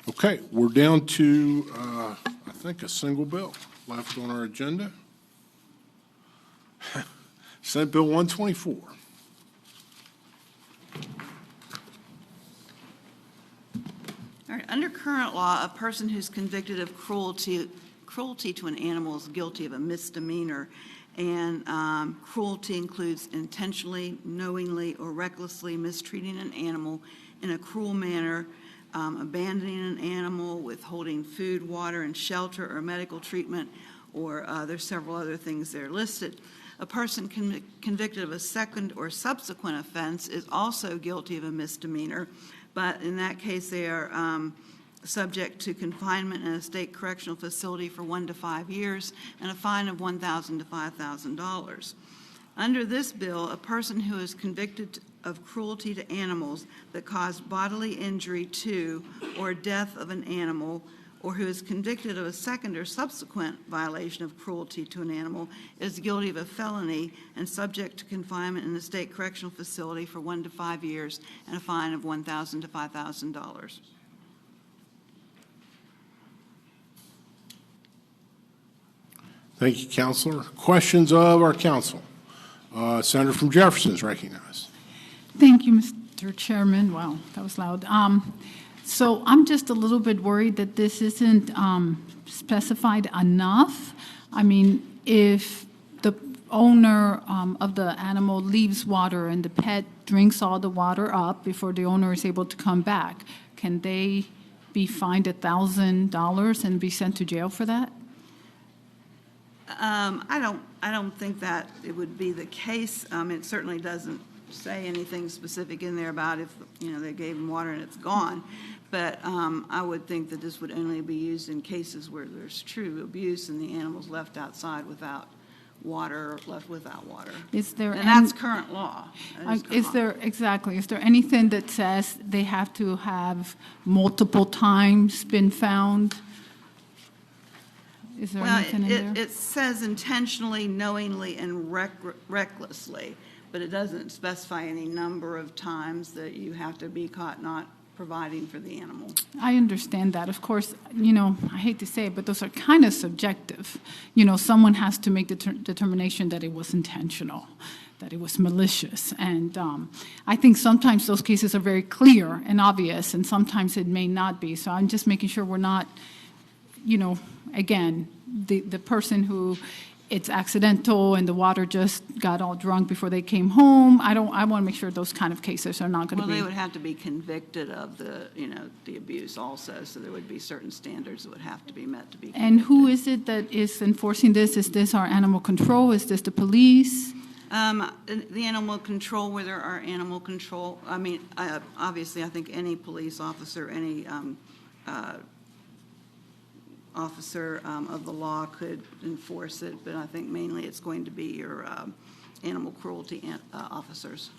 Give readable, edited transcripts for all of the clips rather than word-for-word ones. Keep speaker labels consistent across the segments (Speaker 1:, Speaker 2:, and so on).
Speaker 1: Okay, we're down to, I think, a single bill left on our agenda. Senate Bill 124.
Speaker 2: All right, under current law, a person who's convicted of cruelty to an animal is guilty of a misdemeanor. And cruelty includes intentionally, knowingly, or recklessly mistreating an animal in a cruel manner, abandoning an animal, withholding food, water, and shelter, or medical treatment, or there's several other things there listed. A person convicted of a second or subsequent offense is also guilty of a misdemeanor, but in that case they are subject to confinement in a state correctional facility for 1 to 5 years and a fine of $1,000 to $5,000. Under this bill, a person who is convicted of cruelty to animals that caused bodily injury to or death of an animal, or who is convicted of a second or subsequent violation of cruelty to an animal, is guilty of a felony and subject to confinement in a state correctional facility for 1 to 5 years and a fine of $1,000 to $5,000.
Speaker 1: Thank you, Counselor. Questions of our counsel? Senator from Jefferson is recognized.
Speaker 3: Thank you, Mr. Chairman. Wow, that was loud. So I'm just a little bit worried that this isn't specified enough. I mean, if the owner of the animal leaves water and the pet drinks all the water up before the owner is able to come back, can they be fined $1,000 and be sent to jail for that?
Speaker 2: I don't think that it would be the case. It certainly doesn't say anything specific in there about if, they gave them water and it's gone. But I would think that this would only be used in cases where there's true abuse and the animal's left outside without water or left without water.
Speaker 3: Is there
Speaker 2: and that's current law.
Speaker 3: Is there anything that says they have to have multiple times been found? Is there anything in there?
Speaker 2: It says intentionally, knowingly, and recklessly, but it doesn't specify any number of times that you have to be caught not providing for the animal.
Speaker 3: I understand that. Of course, I hate to say it, but those are kind of subjective. Someone has to make the determination that it was intentional, that it was malicious. And I think sometimes those cases are very clear and obvious, and sometimes it may not be. So I'm just making sure we're not, again, the person who it's accidental and the water just got all drunk before they came home. I want to make sure those kind of cases are not going to be.
Speaker 2: Well, they would have to be convicted of the abuse also, so there would be certain standards that would have to be met to be convicted.
Speaker 3: And who is it that is enforcing this? Is this our animal control? Is this the police?
Speaker 2: The animal control, where there are animal control, obviously I think any police officer, any officer of the law could enforce it, but I think mainly it's going to be your animal cruelty officers.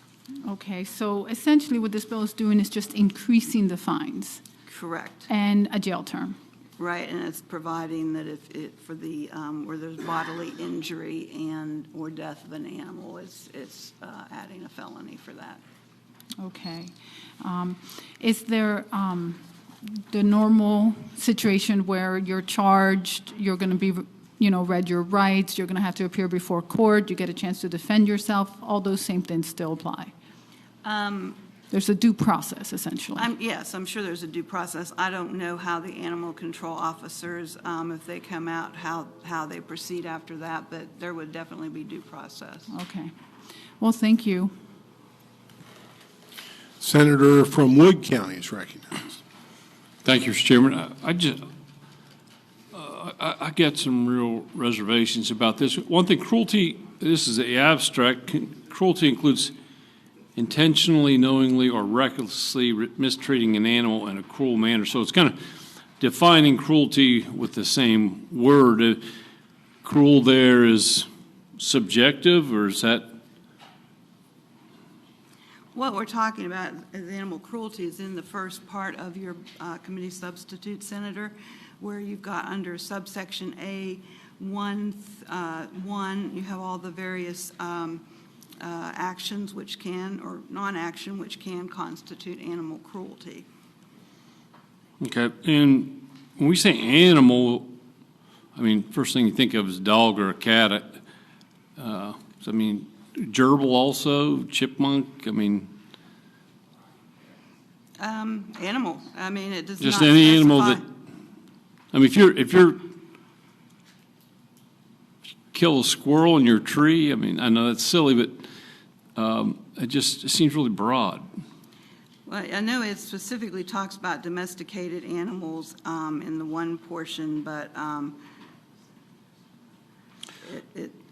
Speaker 3: Okay, so essentially what this bill is doing is just increasing the fines.
Speaker 2: Correct.
Speaker 3: And a jail term.
Speaker 2: Right, and it's providing that if it for the where there's bodily injury and or death of an animal, it's adding a felony for that.
Speaker 3: Okay. Is there the normal situation where you're charged, you're going to be, read your rights, you're going to have to appear before court, you get a chance to defend yourself, all those same things still apply? There's a due process, essentially.
Speaker 2: Yes, I'm sure there's a due process. I don't know how the animal control officers, if they come out, how they proceed after that, but there would definitely be due process.
Speaker 3: Okay. Well, thank you.
Speaker 1: Senator from Wood County is recognized.
Speaker 4: Thank you, Mr. Chairman. I get some real reservations about this. One thing, cruelty, this is the abstract. Cruelty includes intentionally, knowingly, or recklessly mistreating an animal in a cruel manner. So it's kind of defining cruelty with the same word. Cruel there is subjective, or is that?
Speaker 2: What we're talking about as animal cruelty is in the first part of your committee substitute, Senator, where you've got under subsection A1, you have all the various actions which can, or non-action, which can constitute animal cruelty.
Speaker 4: Okay, and when we say animal, I mean, first thing you think of is a dog or a cat. So, I mean, gerbil also, chipmunk, I mean.
Speaker 2: Animal, I mean, it does not
Speaker 4: Just any animal that,
Speaker 2: specify.
Speaker 4: I mean, if you're kill a squirrel in your tree, I mean, I know that's silly, but it seems really broad.
Speaker 2: Well, I know it specifically talks about domesticated animals in the one portion, but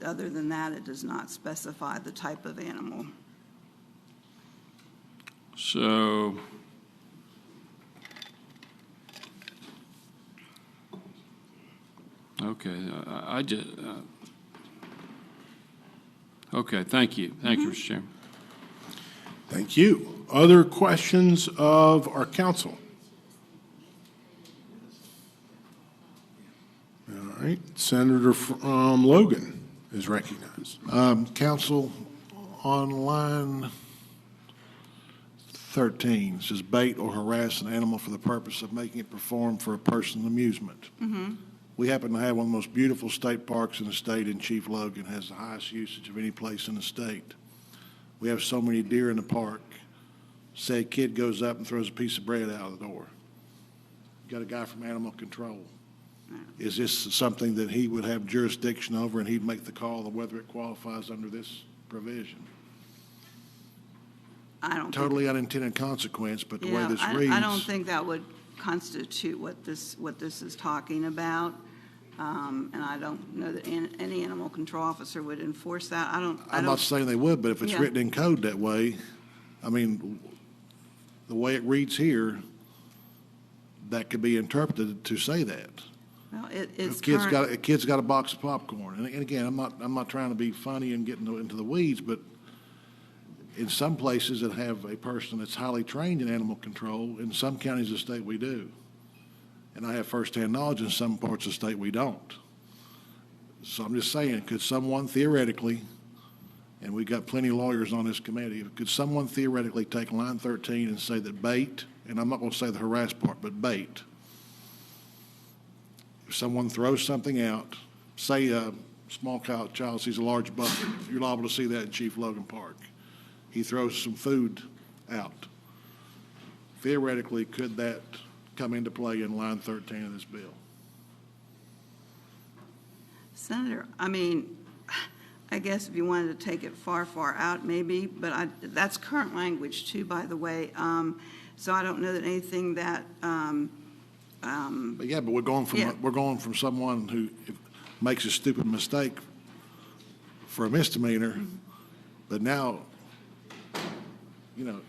Speaker 2: other than that, it does not specify the type of animal.
Speaker 4: So, okay, I just, okay, thank you. Thank you, Mr. Chairman.
Speaker 1: Thank you. Other questions of our council? All right, Senator from Logan is recognized.
Speaker 5: Council, on line 13, it says bait or harass an animal for the purpose of making it perform for a person's amusement. We happen to have one of the most beautiful state parks in the state in Chief Logan, has the highest usage of any place in the state. We have so many deer in the park. Say a kid goes up and throws a piece of bread out of the door. Got a guy from animal control. Is this something that he would have jurisdiction over and he'd make the call of whether it qualifies under this provision?
Speaker 2: I don't think.
Speaker 5: Totally unintended consequence, but the way
Speaker 2: Yeah,
Speaker 5: this
Speaker 2: I
Speaker 5: reads.
Speaker 2: don't think that would constitute what this is talking about. And I don't know that any animal control officer would enforce that.
Speaker 5: I'm not saying they would, but if it's
Speaker 2: Yeah.
Speaker 5: written in code that way, I mean, the way it reads here, that could be interpreted to say that.
Speaker 2: Well, it's
Speaker 5: A kid's got a box of popcorn, and again, I'm not trying to be funny and get into the weeds, but in some places that have a person that's highly trained in animal control, in some counties of the state we do. And I have firsthand knowledge in some parts of the state we don't. So I'm just saying, could someone theoretically, and we got plenty of lawyers on this committee, could someone theoretically take line 13 and say that bait, and I'm not going to say the harass part, but bait, if someone throws something out, say a small child sees a large bucket, you're liable to see that in Chief Logan Park. He throws some food out. Theoretically, could that come into play in line 13 of this bill?
Speaker 2: Senator, I mean, I guess if you wanted to take it far, far out, maybe, but that's current language too, by the way. So I don't know that anything that.
Speaker 5: But we're going from someone who makes a stupid mistake for a misdemeanor, but now,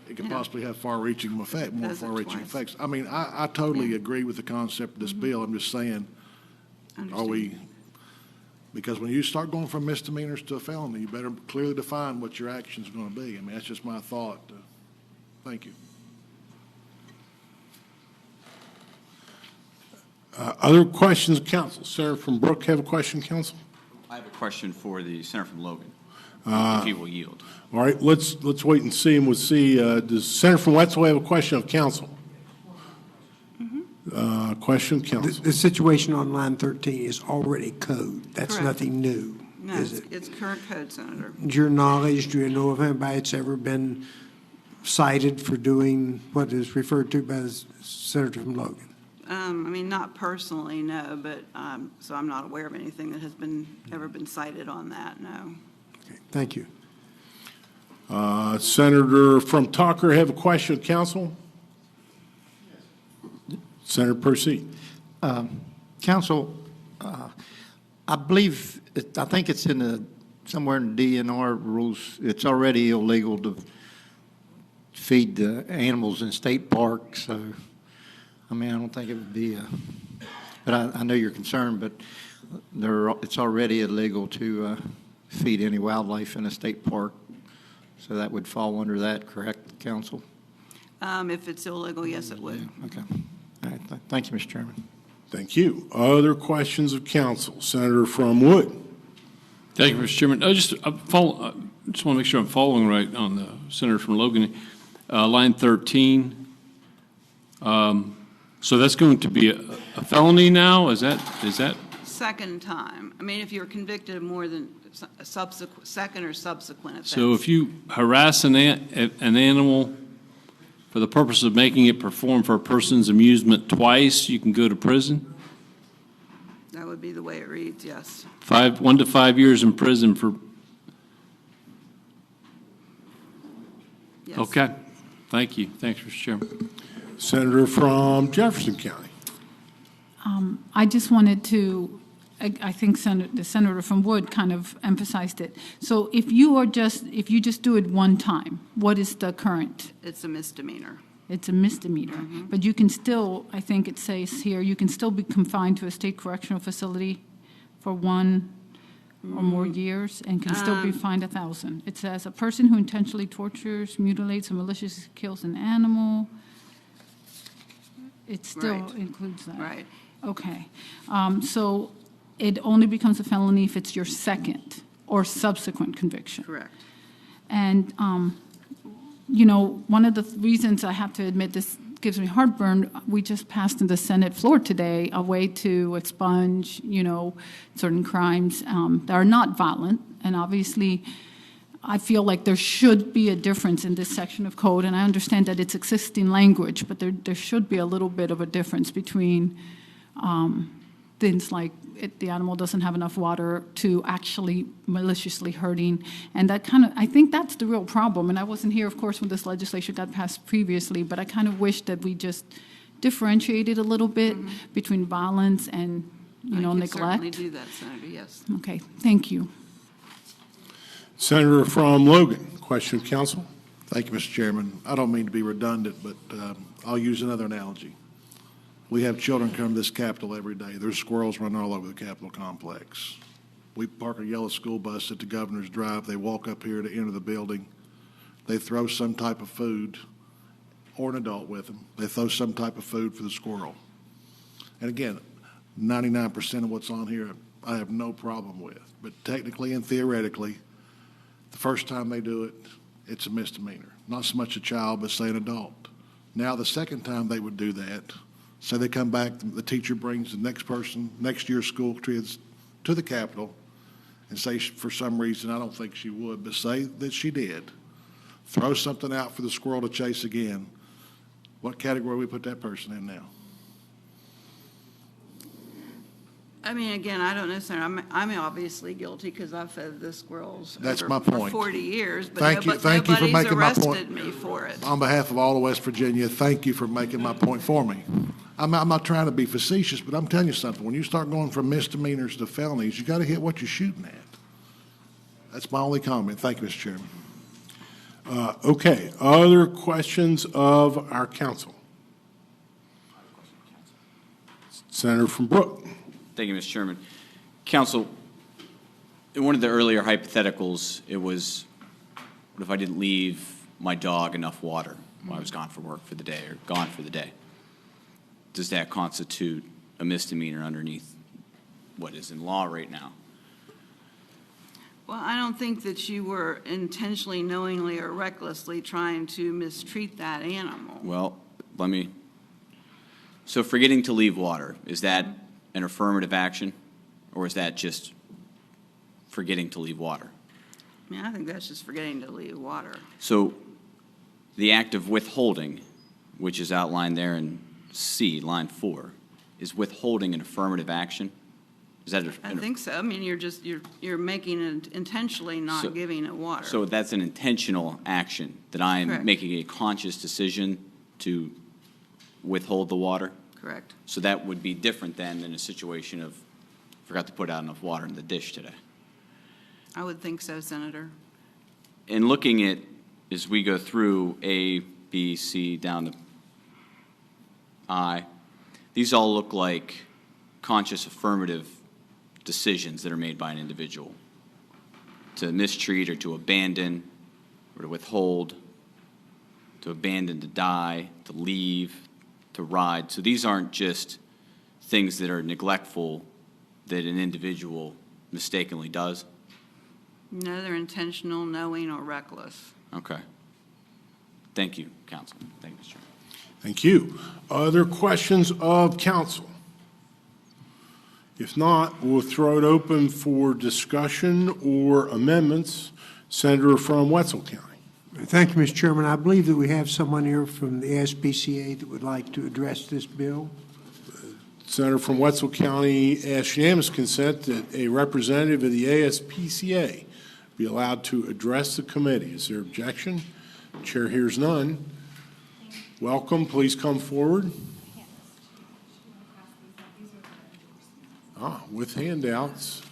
Speaker 5: it could possibly have far-reaching more far-reaching effects. I mean, I totally agree with the concept of this bill. I'm just saying, because when you start going from misdemeanors to a felony, you better clearly define what your action's going to be. I mean, that's just my thought. Thank you.
Speaker 1: Other questions, council? Senator from Brooke, have a question, council?
Speaker 6: I have a question for the Senator from Logan, if he will yield.
Speaker 1: All right, let's wait and see, and we'll see. Does Senator from Wetzel have a question of council? Question, council.
Speaker 7: The situation on line 13 is already code. That's
Speaker 2: Correct.
Speaker 7: nothing new,
Speaker 2: No,
Speaker 7: is it?
Speaker 2: it's current code, Senator.
Speaker 7: To your knowledge, do you know of anybody that's ever been cited for doing what is referred to by the Senator from Logan?
Speaker 2: I mean, not personally, no, but, so I'm not aware of anything that has ever been cited on that, no.
Speaker 7: Okay, thank you.
Speaker 1: Senator from Tucker, have a question of council? Senator, proceed.
Speaker 8: Council, I think it's somewhere in the DNR rules, it's already illegal to feed the animals in state parks, so, I mean, I don't think it would be but I know you're concerned, but it's already illegal to feed any wildlife in a state park, so that would fall under that, correct, Council?
Speaker 2: If it's illegal, yes, it would.
Speaker 8: Yeah, okay. All right, thank you, Mr. Chairman.
Speaker 1: Thank you. Other questions of council? Senator from Wood.
Speaker 4: Thank you, Mr. Chairman. I just want to make sure I'm following right on the Senator from Logan. Line 13, So that's going to be a felony now? Is that,
Speaker 2: Second time. I mean, if you're convicted of more than a second or subsequent offense.
Speaker 4: so if you harass an animal for the purpose of making it perform for a person's amusement twice, you can go to prison?
Speaker 2: That would be the way it reads, yes.
Speaker 4: 1 to 5 years in prison for,
Speaker 2: Yes.
Speaker 4: okay. Thank you. Thanks, Mr. Chairman.
Speaker 1: Senator from Jefferson County.
Speaker 3: I just wanted to, I think the senator from Wood kind of emphasized it. So if you just do it one time, what is the current?
Speaker 2: It's a misdemeanor.
Speaker 3: It's a misdemeanor. But you can still, I think it says here, you can still be confined to a state correctional facility for 1 or more years and can still be fined $1,000. It says a person who intentionally tortures, mutilates, or maliciously kills an animal. It still
Speaker 2: Right.
Speaker 3: includes that.
Speaker 2: Right.
Speaker 3: Okay. So it only becomes a felony if it's your second or subsequent conviction.
Speaker 2: Correct.
Speaker 3: And, you know, one of the reasons I have to admit this gives me heartburn, we just passed in the Senate floor today a way to expunge, you know, certain crimes that are not violent. And obviously, I feel like there should be a difference in this section of code. And I understand that it's existing language, but there should be a little bit of a difference between things like the animal doesn't have enough water to actually maliciously hurting. And that kind of, I think that's the real problem. And I wasn't here, of course, when this legislation got passed previously, but I kind of wish that we just differentiated a little bit between violence and, you know,
Speaker 2: I can
Speaker 3: neglect.
Speaker 2: certainly do that, Senator, yes.
Speaker 3: Okay, thank you.
Speaker 1: Senator from Logan, question of council.
Speaker 5: Thank you, Mr. Chairman. I don't mean to be redundant, but I'll use another analogy. We have children come to this Capitol every day. There's squirrels running all over the Capitol complex. We park a yellow school bus at the Governor's Drive. They walk up here to enter the building. They throw some type of food, or an adult with them. They throw some type of food for the squirrel. And again, 99% of what's on here, I have no problem with. But technically and theoretically, the first time they do it, it's a misdemeanor. Not so much a child, but say an adult. Now, the second time they would do that, say they come back, the teacher brings the next person, next year's school kids to the Capitol, and say for some reason, I don't think she would, but say that she did, throw something out for the squirrel to chase again, what category we put that person in now?
Speaker 2: I mean, again, I don't necessarily, I'm obviously guilty because I've fed the squirrels
Speaker 5: That's
Speaker 2: over-
Speaker 5: my point.
Speaker 2: for 40 years, but
Speaker 5: Thank you for
Speaker 2: nobody's
Speaker 5: making my point.
Speaker 2: arrested me for it.
Speaker 5: On behalf of all of West Virginia, thank you for making my point for me. I'm not trying to be facetious, but I'm telling you something. When you start going from misdemeanors to felonies, you got to hit what you're shooting at. That's my only comment. Thank you, Mr. Chairman.
Speaker 1: Okay, other questions of our council? Senator from Brooke.
Speaker 6: Thank you, Mr. Chairman. Council, in one of the earlier hypotheticals, it was, what if I didn't leave my dog enough water while I was gone for work for the day or gone for the day? Does that constitute a misdemeanor underneath what is in law right now?
Speaker 2: Well, I don't think that you were intentionally, knowingly, or recklessly trying to mistreat that animal.
Speaker 6: Well, so forgetting to leave water, is that an affirmative action, or is that just forgetting to leave water?
Speaker 2: I mean, I think that's just forgetting to leave water.
Speaker 6: So the act of withholding, which is outlined there in C, line 4, is withholding an affirmative action? Is that
Speaker 2: I think so. I mean, you're making it intentionally not giving it water.
Speaker 6: So that's an intentional action, that I am
Speaker 2: Correct.
Speaker 6: making a conscious decision to withhold the water?
Speaker 2: Correct.
Speaker 6: So that would be different than in a situation of, forgot to put out enough water in the dish today.
Speaker 2: I would think so, Senator.
Speaker 6: In looking at, as we go through A, B, C, down to I, these all look like conscious affirmative decisions that are made by an individual to mistreat or to abandon or to withhold, to abandon, to die, to leave, to ride. So these aren't just things that are neglectful that an individual mistakenly does.
Speaker 2: No, they're intentional, knowing, or reckless.
Speaker 6: Okay. Thank you, counsel. Thank you, Mr. Chairman.
Speaker 1: Thank you. Other questions of council? If not, we'll throw it open for discussion or amendments. Senator from Wetzel County.
Speaker 7: Thank you, Mr. Chairman. I believe that we have someone here from the ASPCA that would like to address this bill.
Speaker 1: Senator from Wetzel County asks unanimous consent that a representative of the ASPCA be allowed to address the committee. Is there objection? Chair hears none. Welcome. Please come forward. With handouts.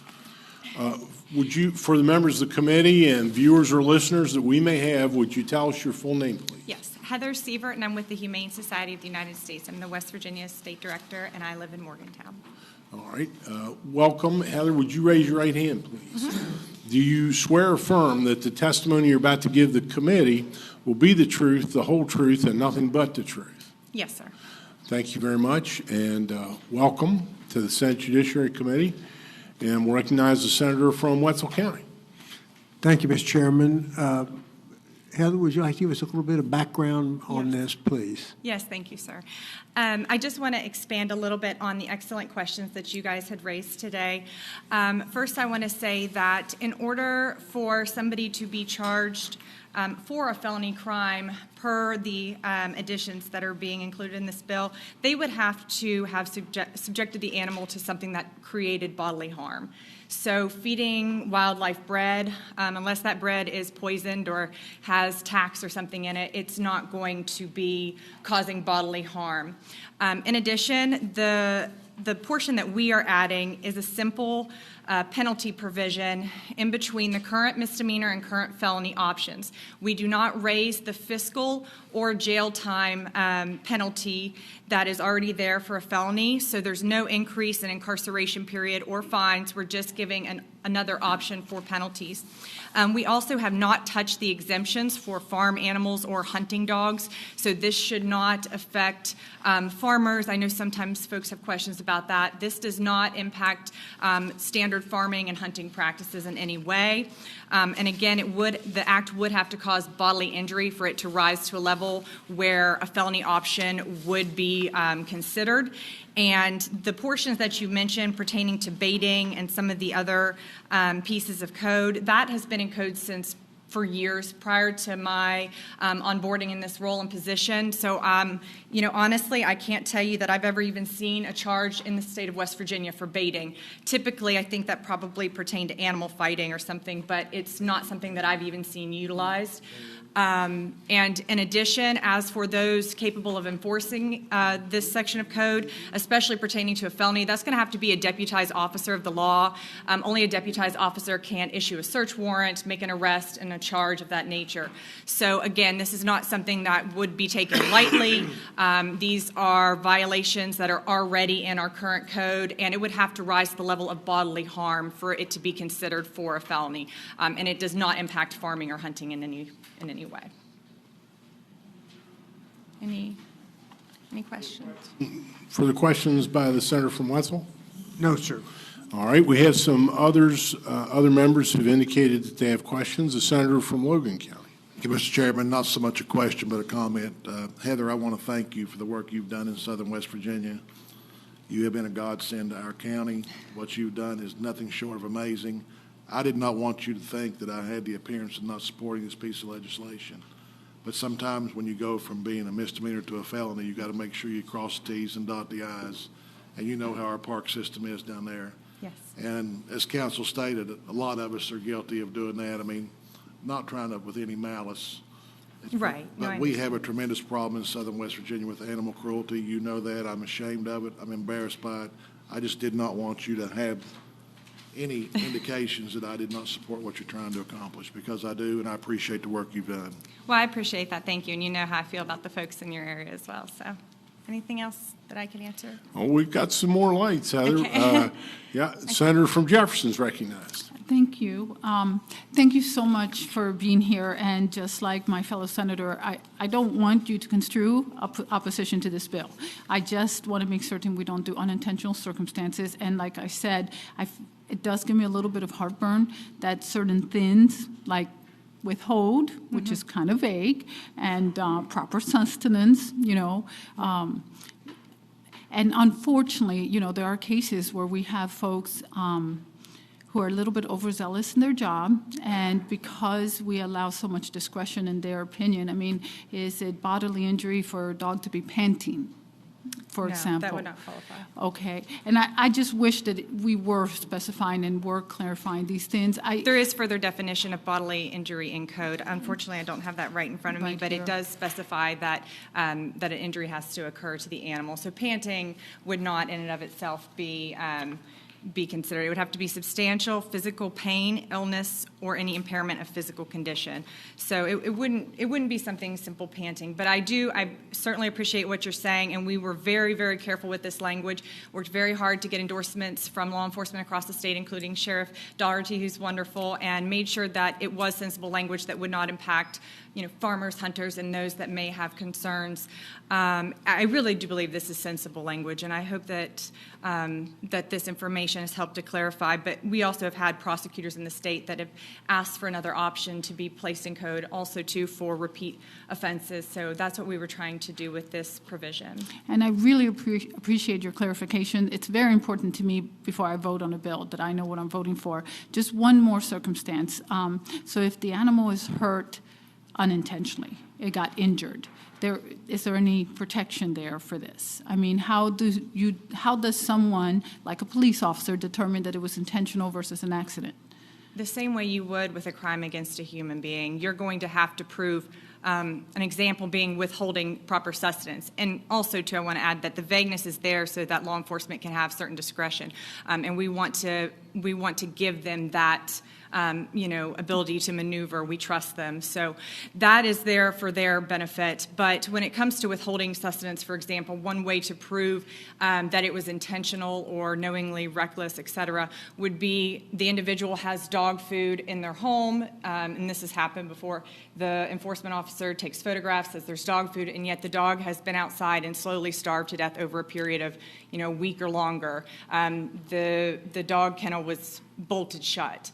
Speaker 1: Would you, for the members of the committee and viewers or listeners that we may have, would you tell us your full name, please?
Speaker 9: Yes, Heather Sievert, and I'm with the Humane Society of the United States. I'm the West Virginia State Director, and I live in Morgantown.
Speaker 1: All right. Welcome. Heather, would you raise your right hand, please? Do you swear or affirm that the testimony you're about to give the committee will be the truth, the whole truth, and nothing but the truth?
Speaker 9: Yes, sir.
Speaker 1: Thank you very much, and welcome to the Senate Judiciary Committee. And we'll recognize the senator from Wetzel County.
Speaker 7: Thank you, Mr. Chairman. Heather, would you like to give us a little bit of background on this, please?
Speaker 9: Yes, thank you, sir. I just want to expand a little bit on the excellent questions that you guys had raised today. First, I want to say that in order for somebody to be charged for a felony crime per the additions that are being included in this bill, they would have to have subjected the animal to something that created bodily harm. So feeding wildlife bread, unless that bread is poisoned or has tacks or something in it, it's not going to be causing bodily harm. In addition, the portion that we are adding is a simple penalty provision in between the current misdemeanor and current felony options. We do not raise the fiscal or jail time penalty that is already there for a felony, so there's no increase in incarceration period or fines. We're just giving another option for penalties. We also have not touched the exemptions for farm animals or hunting dogs, so this should not affect farmers. I know sometimes folks have questions about that. This does not impact standard farming and hunting practices in any way. And again, the act would have to cause bodily injury for it to rise to a level where a felony option would be considered. And the portions that you mentioned pertaining to baiting and some of the other pieces of code, that has been in code for years prior to my onboarding in this role and position. So, honestly, I can't tell you that I've ever even seen a charge in the state of West Virginia for baiting. Typically, I think that probably pertained to animal fighting or something, but it's not something that I've even seen utilized. And in addition, as for those capable of enforcing this section of code, especially pertaining to a felony, that's going to have to be a deputized officer of the law. Only a deputized officer can issue a search warrant, make an arrest, and a charge of that nature. So again, this is not something that would be taken lightly. These are violations that are already in our current code, and it would have to rise to the level of bodily harm for it to be considered for a felony. And it does not impact farming or hunting in any way. Any questions?
Speaker 1: Further questions by the senator from Wetzel?
Speaker 7: No, sir.
Speaker 1: All right, we have some other members who've indicated that they have questions. The senator from Logan County.
Speaker 5: Thank you, Mr. Chairman. Not so much a question, but a comment. Heather, I want to thank you for the work you've done in southern West Virginia. You have been a godsend to our county. What you've done is nothing short of amazing. I did not want you to think that I had the appearance of not supporting this piece of legislation. But sometimes when you go from being a misdemeanor to a felony, you got to make sure you cross the T's and dot the I's. And you know how our park system is down there.
Speaker 9: Yes.
Speaker 5: And as counsel stated, a lot of us are guilty of doing that. I mean, not trying to with any malice.
Speaker 9: Right.
Speaker 5: But we have a tremendous problem in southern West Virginia with animal cruelty. You know that. I'm ashamed of it. I'm embarrassed by it. I just did not want you to have any indications that I did not support what you're trying to accomplish, because I do, and I appreciate the work you've done.
Speaker 9: Well, I appreciate that. Thank you. And you know how I feel about the folks in your area as well. So anything else that I can answer?
Speaker 1: Oh, we've got some more lights, Heather.
Speaker 9: Okay.
Speaker 1: Senator from Jefferson's recognized.
Speaker 3: Thank you. Thank you so much for being here. And just like my fellow senator, I don't want you to construe opposition to this bill. I just want to make certain we don't do unintentional circumstances. And like I said, it does give me a little bit of heartburn that certain things, like withhold, which is kind of vague, and proper sustenance, and unfortunately, there are cases where we have folks who are a little bit overzealous in their job, and because we allow so much discretion in their opinion, is it bodily injury for a dog to be panting, for example?
Speaker 9: No, that would not qualify.
Speaker 3: Okay, and I just wish that we were specifying and were clarifying these things.
Speaker 9: There is further definition of bodily injury in code. Unfortunately, I don't have that right in front of me,
Speaker 3: Right
Speaker 9: but
Speaker 3: here.
Speaker 9: it does specify that that an injury has to occur to the animal. So panting would not in and of itself be considered. It would have to be substantial physical pain, illness, or any impairment of physical condition. So it wouldn't be something simple panting. But I certainly appreciate what you're saying, and we were very, very careful with this language. Worked very hard to get endorsements from law enforcement across the state, including Sheriff Doherty, who's wonderful, and made sure that it was sensible language that would not impact, farmers, hunters, and those that may have concerns. I really do believe this is sensible language, and I hope that that this information has helped to clarify. But we also have had prosecutors in the state that have asked for another option to be placed in code, also too for repeat offenses. So that's what we were trying to do with this provision.
Speaker 3: And I really appreciate your clarification. It's very important to me before I vote on a bill that I know what I'm voting for. Just one more circumstance. So if the animal is hurt unintentionally, it got injured, is there any protection there for this? How does someone, like a police officer, determine that it was intentional versus an accident?
Speaker 9: The same way you would with a crime against a human being. You're going to have to prove, an example being withholding proper sustenance. And also, too, I want to add that the vagueness is there so that law enforcement can have certain discretion. And we want to give them that ability to maneuver. We trust them. So that is there for their benefit. But when it comes to withholding sustenance, for example, one way to prove that it was intentional or knowingly reckless, et cetera, would be the individual has dog food in their home, and this has happened before. The enforcement officer takes photographs, says there's dog food, and yet the dog has been outside and slowly starved to death over a period of, a week or longer. The dog kennel was bolted shut.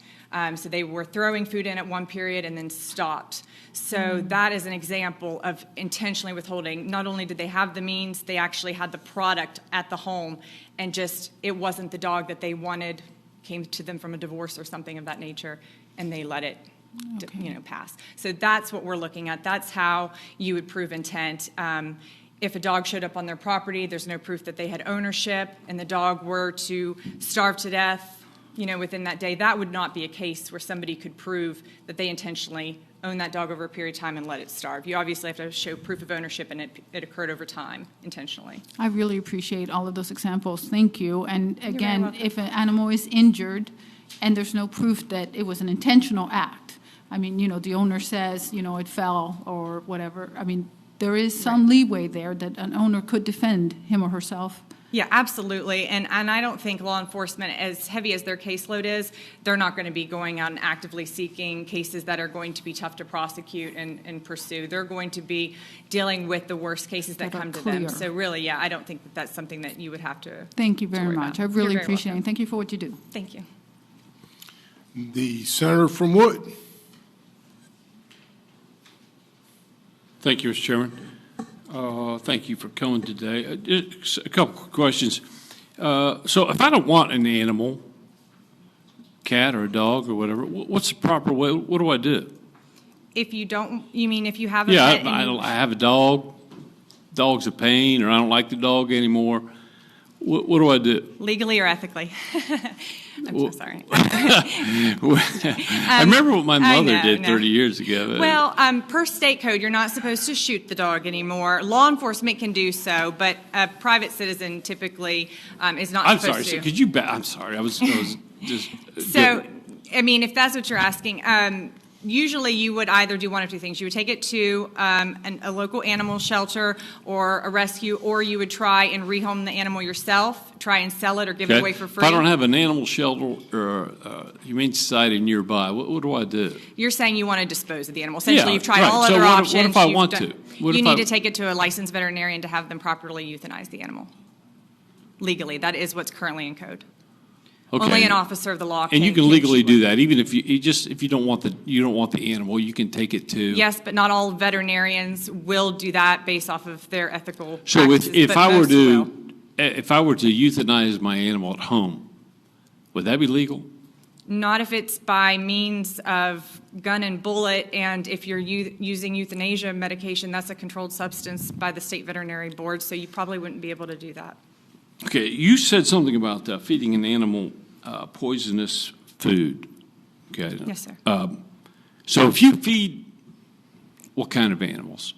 Speaker 9: So they were throwing food in at one period and then stopped. So that is an example of intentionally withholding. Not only did they have the means, they actually had the product at the home, and just it wasn't the dog that they wanted, came to them from a divorce or something of that nature, and they let it pass. So that's what we're looking at. That's how you would prove intent. If a dog showed up on their property, there's no proof that they had ownership, and the dog were to starve to death, within that day, that would not be a case where somebody could prove that they intentionally owned that dog over a period of time and let it starve. You obviously have to show proof of ownership, and it occurred over time intentionally.
Speaker 3: I really appreciate all of those examples. Thank you. And
Speaker 9: very
Speaker 3: again,
Speaker 9: welcome.
Speaker 3: if an animal is injured and there's no proof that it was an intentional act, the owner says, it fell or whatever. There is some leeway there that an owner could defend him or herself.
Speaker 9: Yeah, absolutely. And I don't think law enforcement, as heavy as their caseload is, they're not going to be going out and actively seeking cases that are going to be tough to prosecute and pursue. They're going to be dealing with the worst cases that come to them. So really, I don't think that's something that you would have to.
Speaker 3: Thank you very much. I
Speaker 9: You're
Speaker 3: really
Speaker 9: very
Speaker 3: appreciate it.
Speaker 9: welcome.
Speaker 3: And thank you for what you do.
Speaker 9: Thank you.
Speaker 1: The senator from Wood.
Speaker 4: Thank you, Mr. Chairman. Thank you for coming today. Just a couple quick questions. So if I don't want an animal, cat or a dog or whatever, what's the proper way? What do I do?
Speaker 9: If you don't, you mean if you have a
Speaker 4: Yeah,
Speaker 9: pet?
Speaker 4: I have a dog. Dog's a pain, or I don't like the dog anymore. What do I do?
Speaker 9: Legally or ethically? I'm so sorry.
Speaker 4: I remember what my mother did 30 years ago.
Speaker 9: Well, per state code, you're not supposed to shoot the dog anymore. Law enforcement can do so, but a private citizen typically is not
Speaker 4: I'm
Speaker 9: supposed
Speaker 4: sorry.
Speaker 9: to.
Speaker 4: So could you? I'm sorry. I was just.
Speaker 9: So, if that's what you're asking, usually you would either do one of two things. You would take it to a local animal shelter or a rescue, or you would try and rehome the animal yourself, try and sell it or give it away for free.
Speaker 4: If I don't have an animal shelter or humane society nearby, what do I do?
Speaker 9: You're saying you want to dispose of the animal. Essentially,
Speaker 4: Yeah,
Speaker 9: you've tried
Speaker 4: right.
Speaker 9: all
Speaker 4: So
Speaker 9: other
Speaker 4: what
Speaker 9: options.
Speaker 4: if I
Speaker 9: You've
Speaker 4: want
Speaker 9: done-
Speaker 4: to? What
Speaker 9: You
Speaker 4: if
Speaker 9: need
Speaker 4: I-
Speaker 9: to take it to a licensed veterinarian to have them properly euthanize the animal. Legally, that is what's currently in code.
Speaker 4: Okay.
Speaker 9: Only an officer of the law can.
Speaker 4: And you can
Speaker 9: can
Speaker 4: legally
Speaker 9: shoot
Speaker 4: do
Speaker 9: one.
Speaker 4: that, even if if you don't want the animal, you can take it to.
Speaker 9: Yes, but not all veterinarians will do that based off of their ethical
Speaker 4: So
Speaker 9: practices,
Speaker 4: if
Speaker 9: but
Speaker 4: I were
Speaker 9: most will.
Speaker 4: if I were to euthanize my animal at home, would that be legal?
Speaker 9: Not if it's by means of gun and bullet, and if you're using euthanasia medication, that's a controlled substance by the state veterinary board, so you probably wouldn't be able to do that.
Speaker 4: Okay, you said something about feeding an animal poisonous food. Okay.
Speaker 9: Yes, sir.
Speaker 4: So if you feed, what kind of animals?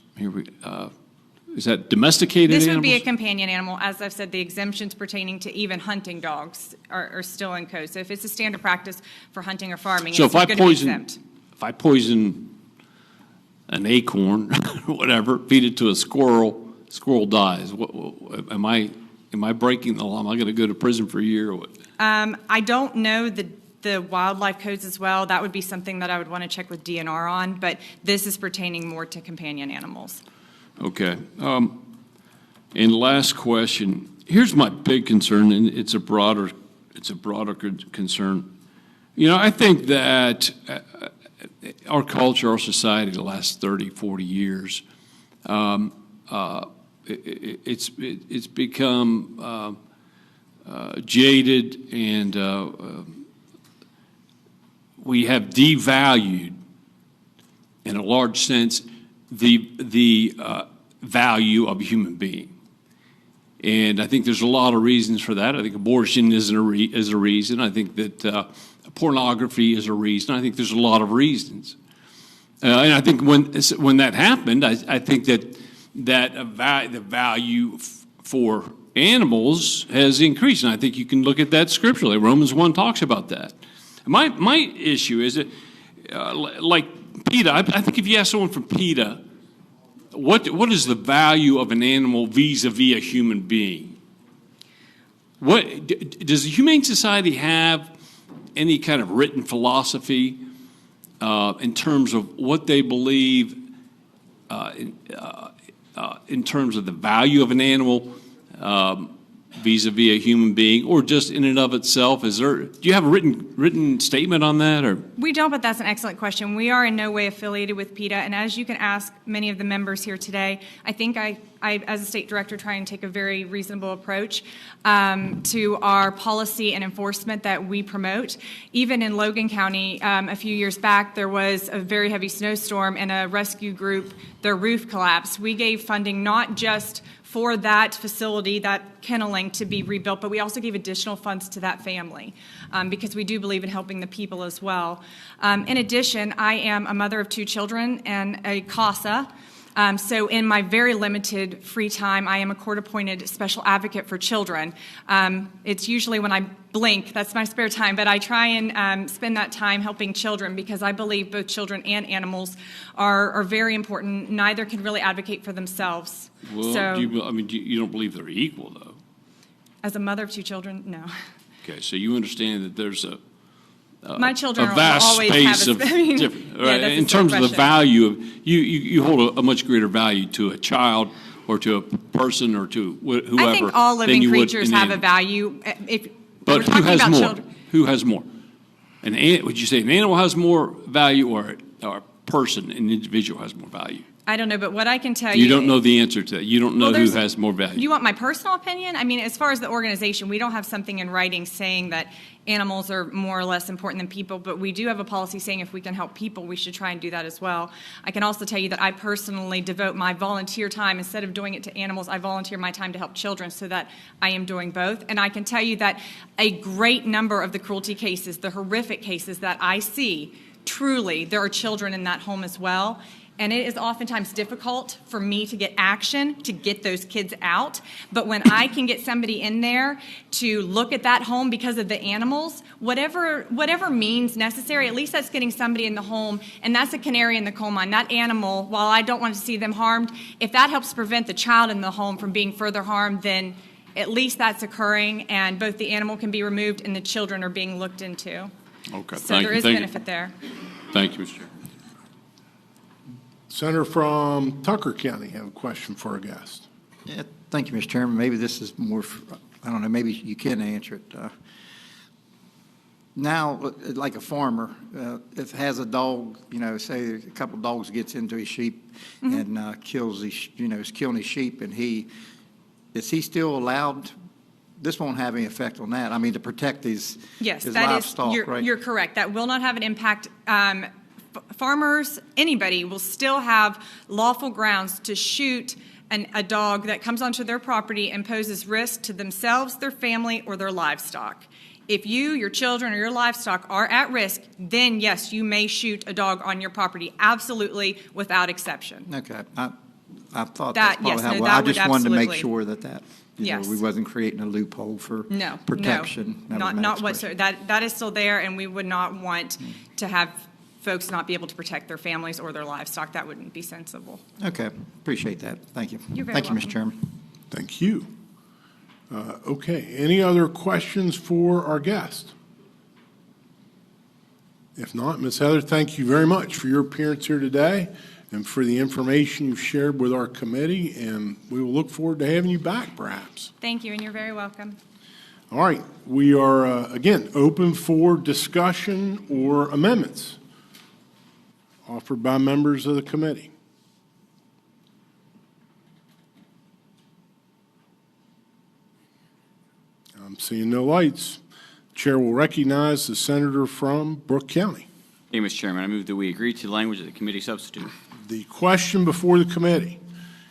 Speaker 4: Is that domesticated
Speaker 9: This
Speaker 4: animals?
Speaker 9: would be a companion animal. As I've said, the exemptions pertaining to even hunting dogs are still in code. So if it's a standard practice for hunting or farming,
Speaker 4: So
Speaker 9: it's
Speaker 4: if I
Speaker 9: going to be exempt.
Speaker 4: if I poison an acorn, whatever, feed it to a squirrel dies. Am I breaking the law? Am I going to go to prison for a year or what?
Speaker 9: I don't know the wildlife codes as well. That would be something that I would want to check with DNR on, but this is pertaining more to companion animals.
Speaker 4: Okay. And last question. Here's my big concern, and it's a broader concern. You know, I think that our culture, our society, the last 30, 40 years, it's become jaded, and we have devalued, in a large sense, the value of a human being. And I think there's a lot of reasons for that. I think abortion is a reason. I think that pornography is a reason. I think there's a lot of reasons. And I think when that happened, I think that the value for animals has increased. And I think you can look at that scripturally. Romans 1 talks about that. My issue is that, like PETA, I think if you ask someone from PETA, what is the value of an animal vis-a-vis a human being? Does the Humane Society have any kind of written philosophy in terms of what they believe in terms of the value of an animal vis-a-vis a human being, or just in and of itself? Do you have a written statement on that, or?
Speaker 9: We don't, but that's an excellent question. We are in no way affiliated with PETA, and as you can ask many of the members here today, I think I as a state director, try and take a very reasonable approach to our policy and enforcement that we promote. Even in Logan County, a few years back, there was a very heavy snowstorm, and a rescue group, their roof collapsed. We gave funding not just for that facility, that kenneling, to be rebuilt, but we also gave additional funds to that family because we do believe in helping the people as well. In addition, I am a mother of 2 children and a CASA. So in my very limited free time, I am a court-appointed special advocate for children. It's usually when I blink, that's my spare time, but I try and spend that time helping children because I believe both children and animals are very important. Neither can really advocate for themselves.
Speaker 4: Well,
Speaker 9: so,
Speaker 4: you don't believe they're equal, though?
Speaker 9: As a mother of 2 children, no.
Speaker 4: Okay, so you understand that there's
Speaker 9: my children
Speaker 4: a vast
Speaker 9: will always
Speaker 4: space
Speaker 9: have
Speaker 4: of different, right?
Speaker 9: Yeah,
Speaker 4: In terms of the value of you hold a much greater value to a child or to a person or to whoever.
Speaker 9: I think all
Speaker 4: than
Speaker 9: living
Speaker 4: you would
Speaker 9: creatures
Speaker 4: an
Speaker 9: have a
Speaker 4: animal.
Speaker 9: value.
Speaker 4: But
Speaker 9: we're
Speaker 4: who
Speaker 9: talking
Speaker 4: has
Speaker 9: about
Speaker 4: more?
Speaker 9: children.
Speaker 4: Who has more? Would you say an animal has more value, or a person, an individual, has more value?
Speaker 9: I don't know, but what I can tell you...
Speaker 4: You don't know the answer to that. You don't know
Speaker 9: Well,
Speaker 4: who has more value.
Speaker 9: You want my personal opinion? I mean, as far as the organization, we don't have something in writing saying that animals are more or less important than people, but we do have a policy saying if we can help people, we should try and do that as well. I can also tell you that I personally devote my volunteer time, instead of doing it to animals, I volunteer my time to help children, so that I am doing both. And I can tell you that a great number of the cruelty cases, the horrific cases that I see, truly, there are children in that home as well. And it is oftentimes difficult for me to get action to get those kids out. But when I can get somebody in there to look at that home because of the animals, whatever means necessary, at least that's getting somebody in the home. And that's a canary in the coal mine. That animal, while I don't want to see them harmed, if that helps prevent the child in the home from being further harmed, then at least that's occurring. And both the animal can be removed and the children are being looked into.
Speaker 4: Okay,
Speaker 9: So there is benefit there.
Speaker 4: Thank you, Mr. Chairman.
Speaker 1: Senator from Tucker County have a question for our guest.
Speaker 8: Yeah, thank you, Mr. Chairman. Maybe this is more, I don't know, maybe you can answer it. now, like a farmer, if has a dog, say a couple dogs gets into his sheep and kills his, is killing his sheep, and is he still allowed? This won't have any effect on that. I mean, to protect his livestock, right?
Speaker 9: You're correct. That will not have an impact. Farmers, anybody will still have lawful grounds to shoot a dog that comes onto their property and poses risk to themselves, their family, or their livestock. If you, your children, or your livestock are at risk, then yes, you may shoot a dog on your property, absolutely, without exception.
Speaker 8: Okay. I thought that's probably how. I just wanted to make sure that we wasn't creating a loophole for protection.
Speaker 9: No, not whatsoever. That is still there, and we would not want to have folks not be able to protect their families or their livestock. That wouldn't be sensible.
Speaker 8: Okay. Appreciate that. Thank you.
Speaker 9: You're very
Speaker 8: Thank you,
Speaker 9: welcome.
Speaker 8: Mr. Chairman.
Speaker 1: Thank you. Okay, any other questions for our guest? If not, Ms. Heather, thank you very much for your appearance here today and for the information you've shared with our committee, and we will look forward to having you back, perhaps.
Speaker 9: Thank you, and you're very welcome.
Speaker 1: All right, we are, again, open for discussion or amendments offered by members of the committee. I'm seeing no lights. Chair will recognize the senator from Brooke County.
Speaker 6: Thank you, Mr. Chairman. I move that we agree to the language of the committee substitute.
Speaker 1: The question before the committee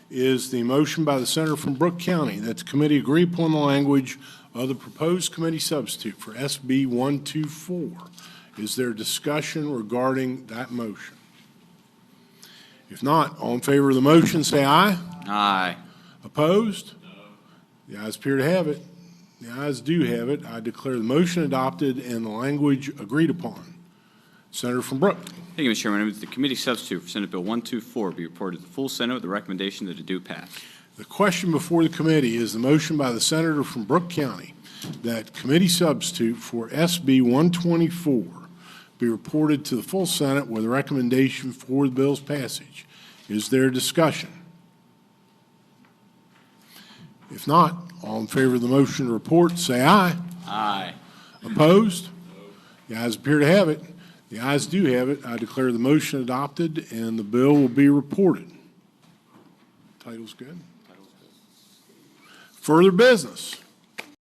Speaker 1: is the motion by the senator from Brooke County that the committee agree upon the language of the proposed committee substitute for SB 124. Is there discussion regarding that motion? If not, all in favor of the motion, say aye.
Speaker 6: Aye.
Speaker 1: Opposed? No. The ayes appear to have it. The ayes do have it. I declare the motion adopted and the language agreed upon. Senator from Brooke.
Speaker 6: Thank you, Mr. Chairman. I move that the committee substitute for Senate Bill 124 be reported to the full Senate with the recommendation that it do pass.
Speaker 1: The question before the committee is the motion by the senator from Brooke County that committee substitute for SB 124 be reported to the full Senate with a recommendation for the bill's passage. Is there discussion? If not, all in favor of the motion to report, say aye.
Speaker 6: Aye.
Speaker 1: Opposed? The ayes appear to have it. The ayes do have it. I declare the motion adopted and the bill will be reported. Title's good. Further business.